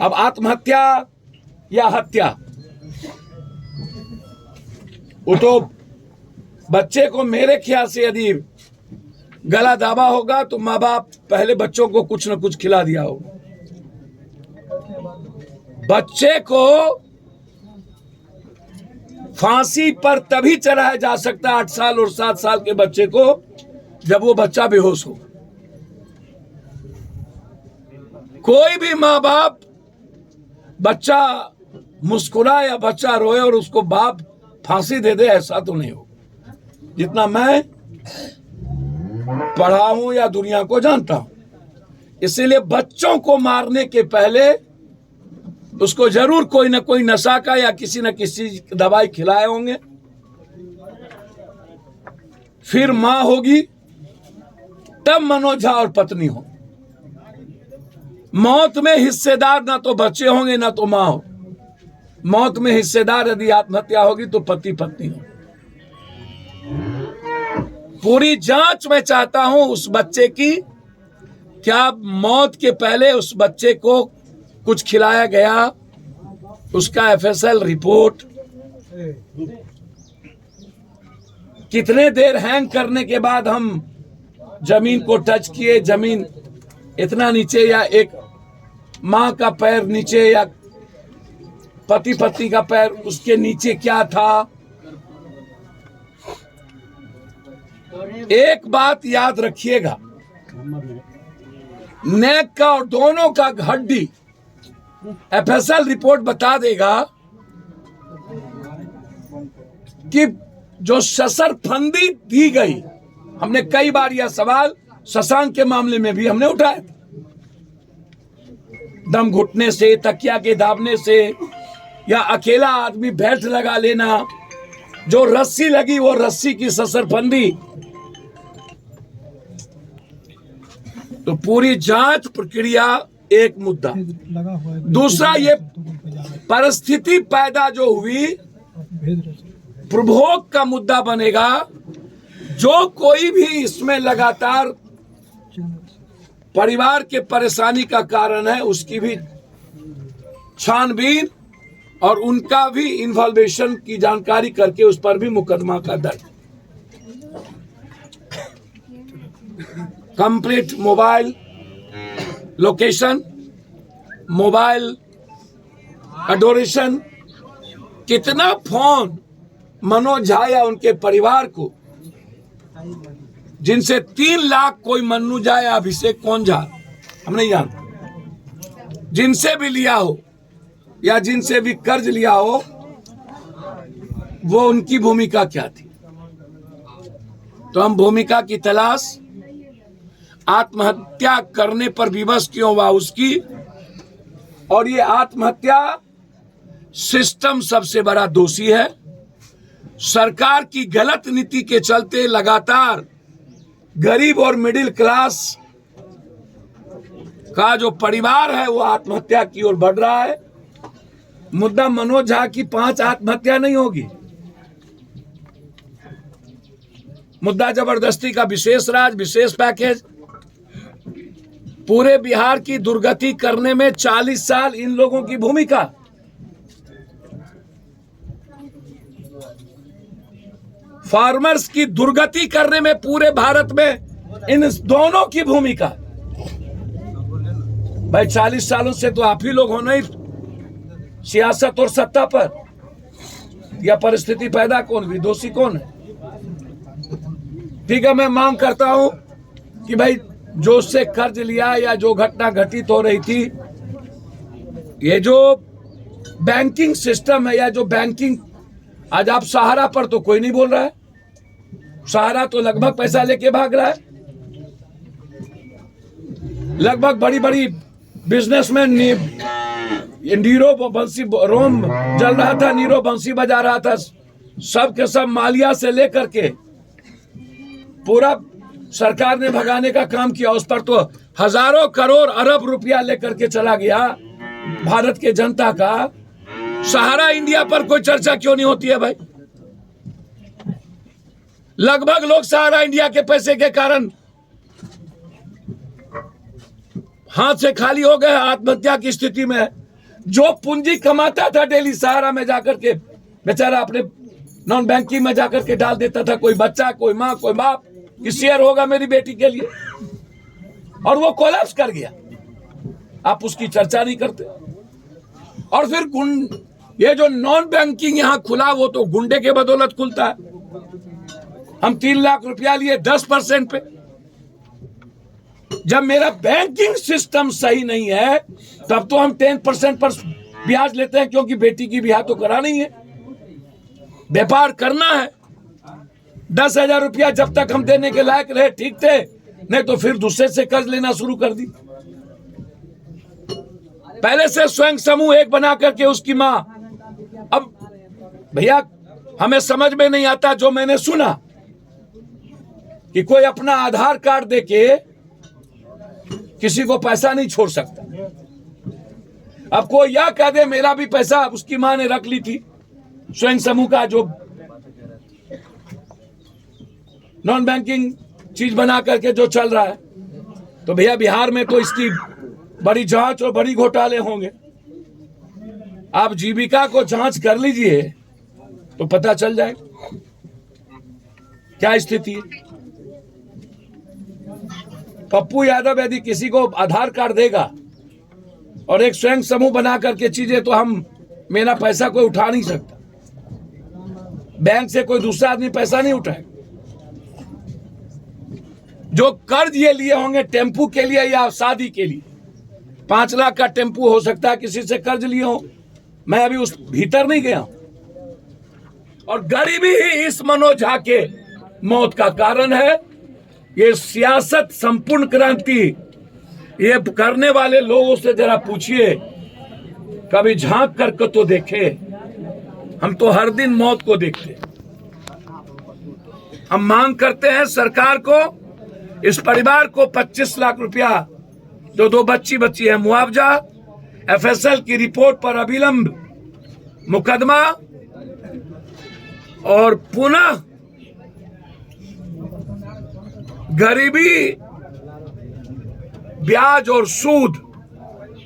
अब आत्महत्या या हत्या, वो तो बच्चे को मेरे ख्याल से यदि गला दाबा होगा तो माँ बाप पहले बच्चों को कुछ न कुछ खिला दिया होगा। बच्चे को फांसी पर तभी चढ़ाया जा सकता है 8 साल और 7 साल के बच्चे को, जब वो बच्चा बेहोश हो। कोई भी माँ बाप बच्चा मुस्कुराए या बच्चा रोए और उसको बाप फांसी दे दे, ऐसा तो नहीं हो, जितना मैं पढ़ा हूं या दुनिया को जानता हूं। इसीलिए बच्चों को मारने के पहले उसको जरूर कोई ना कोई नशा का या किसी न किसी दवाई खिलाए होंगे, फिर मां होगी, तब मनोज झा और पत्नी हो। मौत में हिस्सेदार ना तो बच्चे होंगे ना तो मां हो। मौत में हिस्सेदार यदि आत्महत्या होगी तो पति पत्नी हो। पूरी जांच मैं चाहता हूं उस बच्चे की, क्या मौत के पहले उस बच्चे को कुछ खिलाया गया, उसका एफएसएल रिपोर्ट, कितने देर हैंग करने के बाद हम जमीन को टच किए, जमीन इतना नीचे या एक मां का पैर नीचे या पति पत्नी का पैर उसके नीचे क्या था। एक बात याद रखिएगा, नेक का और दोनों का हड्डी एफएसएल रिपोर्ट बता देगा कि जो शस्त्रफंदी दी गई, हमने कई बार यह सवाल शशांक के मामले में भी हमने उठाया था, दम घुटने से, तकिया के दाबने से या अकेला आदमी बेल्ट लगा लेना, जो रस्सी लगी वो रस्सी की शस्त्रफंदी। तो पूरी जांच प्रक्रिया एक मुद्दा। दूसरा, ये परिस्थिति पैदा जो हुई प्रभोग का मुद्दा बनेगा। जो कोई भी इसमें लगातार परिवार के परेशानी का कारण है, उसकी भी छानबीन और उनका भी इन्वॉल्वेशन की जानकारी करके उस पर भी मुकदमा का दर्ज। Complete mobile location, mobile Adoration, कितना फोन मनोज झा या उनके परिवार को, जिनसे 3 लाख कोई मन्नू झा या अभिषेक कौन झा हम नहीं जानते, जिनसे भी लिया हो या जिनसे भी कर्ज लिया हो, वो उनकी भूमिका क्या थी। तो हम भूमिका की तलाश, आत्महत्या करने पर विवश क्यों हुआ उसकी, और ये आत्महत्या सिस्टम सबसे बड़ा दोषी है। सरकार की गलत नीति के चलते लगातार गरीब और मिडिल क्लास का जो परिवार है वो आत्महत्या की ओर बढ़ रहा है। मुद्दा मनोज झा की 5 आत्महत्या नहीं होगी, मुद्दा जबरदस्ती का विशेष राज, विशेष पैकेज, पूरे बिहार की दुर्गति करने में 40 साल इन लोगों की भूमिका। फार्मर्स की दुर्गति करने में पूरे भारत में इन दोनों की भूमिका। भाई 40 सालों से तो आप ही लोग हो नहीं सियासत और सत्ता पर, यह परिस्थिति पैदा कौन हुई, दोषी कौन है। ठीक है, मैं मांग करता हूं कि भाई जो उससे कर्ज लिया या जो घटना घटित हो रही थी, ये जो बैंकिंग सिस्टम है या जो बैंकिंग, आज आप सहारा पर तो कोई नहीं बोल रहा है, सहारा तो लगभग पैसा लेके भाग रहा है। लगभग बड़ी बड़ी बिजनेसमैन, नीरो बंसी, रोम जल रहा था, नीरो बंसी बजा रहा था, सब के सब मालिया से लेकर के पूरा सरकार ने भगाने का काम किया। उस पर तो हजारों करोड़ अरब रुपया लेकर के चला गया भारत के जनता का। सहारा इंडिया पर कोई चर्चा क्यों नहीं होती है भाई। लगभग लोग सहारा इंडिया के पैसे के कारण हाथ से खाली हो गए, आत्महत्या की स्थिति में। जो पूंजी कमाता था डेली सहारा में जाकर के बेचारा अपने नॉन बैंकिंग में जाकर के डाल देता था, कोई बच्चा, कोई माँ, कोई बाप कि शेयर होगा मेरी बेटी के लिए, और वो कोलैप्स कर गया। आप उसकी चर्चा नहीं करते। और फिर ये जो नॉन बैंकिंग यहां खुला वो तो गुंडे के बदौलत खुलता है। हम 3 लाख रुपया लिए 10% पे। जब मेरा बैंकिंग सिस्टम सही नहीं है तब तो हम 10% पर ब्याज लेते हैं, क्योंकि बेटी की ब्याह तो करानी है, व्यापार करना है। 10,000 रुपया जब तक हम देने के लायक रहे ठीक थे, नहीं तो फिर दूसरे से कर्ज लेना शुरू कर दी। पहले से स्वयं समूह एक बना करके उसकी मां। अब भैया हमें समझ में नहीं आता, जो मैंने सुना कि कोई अपना आधार कार्ड देके किसी को पैसा नहीं छोड़ सकता। अब कोई यह कह दे मेरा भी पैसा उसकी मां ने रख ली थी, स्वयं समूह का जो नॉन बैंकिंग चीज बना करके जो चल रहा है, तो भैया बिहार में तो इसकी बड़ी जांच और बड़ी घोटाले होंगे। आप जीविका को जांच कर लीजिए तो पता चल जाएगा क्या स्थिति है। पप्पू यादव यदि किसी को आधार कार्ड देगा और एक स्वयं समूह बना करके चीजें, तो हम मेरा पैसा कोई उठा नहीं सकता, बैंक से कोई दूसरा आदमी पैसा नहीं उठाएगा। जो कर्ज ये लिए होंगे टेम्पू के लिए या शादी के लिए, 5 लाख का टेम्पू हो सकता है किसी से कर्ज लिए हो, मैं अभी उस भीतर नहीं गया। और गरीबी ही इस मनोज झा के मौत का कारण है। ये सियासत संपूर्ण क्रांति ये करने वाले लोगों से जरा पूछिए, कभी झांक करके तो देखे। हम तो हर दिन मौत को देखते। हम मांग करते हैं सरकार को, इस परिवार को 25 लाख रुपया, जो 2 बच्ची है, मुआवजा, एफएसएल की रिपोर्ट पर अविलंब मुकदमा, और पुनः गरीबी, ब्याज और सूद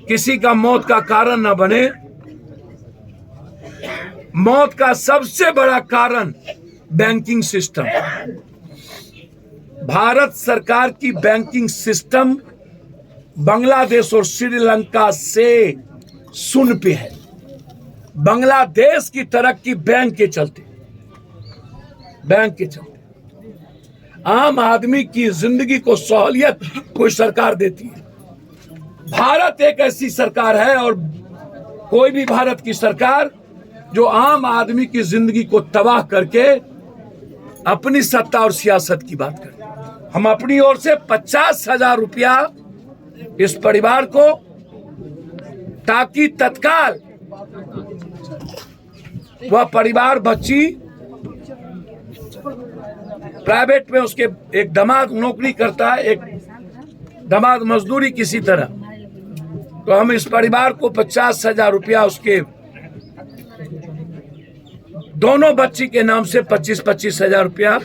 किसी का मौत का कारण न बने। मौत का सबसे बड़ा कारण बैंकिंग सिस्टम। भारत सरकार की बैंकिंग सिस्टम बांग्लादेश और श्रीलंका से शून्य पे है। बांग्लादेश की तरक्की बैंक के चलते। आम आदमी की जिंदगी को सहूलियत कोई सरकार देती है। भारत एक ऐसी सरकार है, और कोई भी भारत की सरकार जो आम आदमी की जिंदगी को तबाह करके अपनी सत्ता और सियासत की बात करते। हम अपनी ओर से 50,000 रुपया इस परिवार को, ताकि तत्काल वह परिवार, बच्ची प्राइवेट में, उसके एक दामाद नौकरी करता है, एक दामाद मजदूरी किसी तरह, तो हम इस परिवार को 50,000 रुपया उसके दोनों बच्ची के नाम से 25,000 रुपया।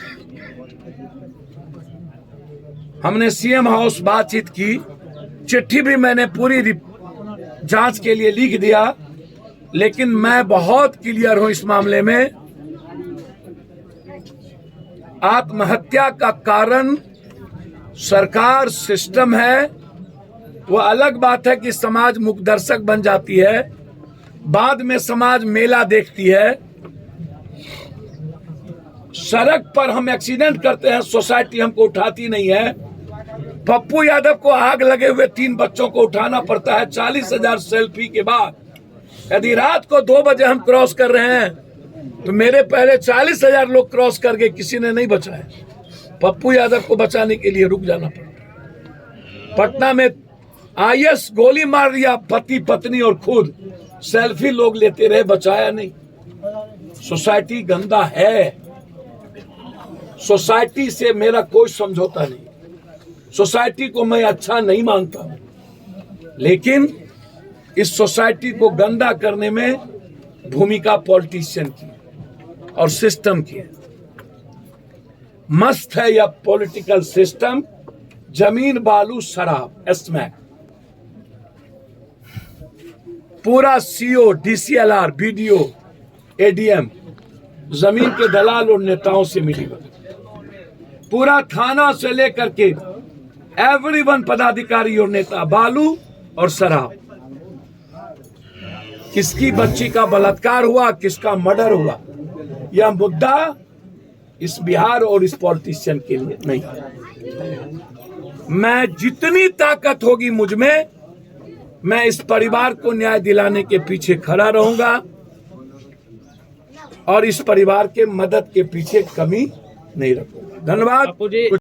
हमने सीएम हाउस बातचीत की, चिट्ठी भी मैंने पूरी जांच के लिए लिख दिया, लेकिन मैं बहुत क्लियर हूं इस मामले में। आत्महत्या का कारण सरकार, सिस्टम है। वो अलग बात है कि समाज मुख दर्शक बन जाती है, बाद में समाज मेला देखती है। सड़क पर हम एक्सीडेंट करते हैं, सोसाइटी हमको उठाती नहीं है। पप्पू यादव को आग लगे हुए 3 बच्चों को उठाना पड़ता है 40,000 सेल्फी के बाद। यदि रात को 2 बजे हम क्रॉस कर रहे हैं तो मेरे पहले 40,000 लोग क्रॉस कर गए, किसी ने नहीं बचाया। पप्पू यादव को बचाने के लिए रुक जाना पड़ा। पटना में आईएस गोली मार दिया, पति पत्नी और खुद सेल्फी लोग लेते रहे, बचाया नहीं। सोसाइटी गंदा है। सोसाइटी से मेरा कोई समझौता नहीं। सोसाइटी को मैं अच्छा नहीं मानता हूं, लेकिन इस सोसाइटी को गंदा करने में भूमिका पॉलिटिशियन की और सिस्टम की है। मस्त है यह पॉलिटिकल सिस्टम। जमीन, बालू, शराब, स्मैक, पूरा सीओ, डीसीएलआर, बीडीओ, एडीएम जमीन के दलाल और नेताओं से मिली भगत। पूरा थाना से लेकर के एवरीवन पदाधिकारी और नेता, बालू और शराब। किसकी बच्ची का बलात्कार हुआ, किसका मर्डर हुआ, यह मुद्दा इस बिहार और इस पॉलिटिशियन के लिए नहीं। मैं जितनी ताकत होगी मुझ में, मैं इस परिवार को न्याय दिलाने के पीछे खड़ा रहूंगा और इस परिवार के मदद के पीछे कमी नहीं रखूंगा। धन्यवाद।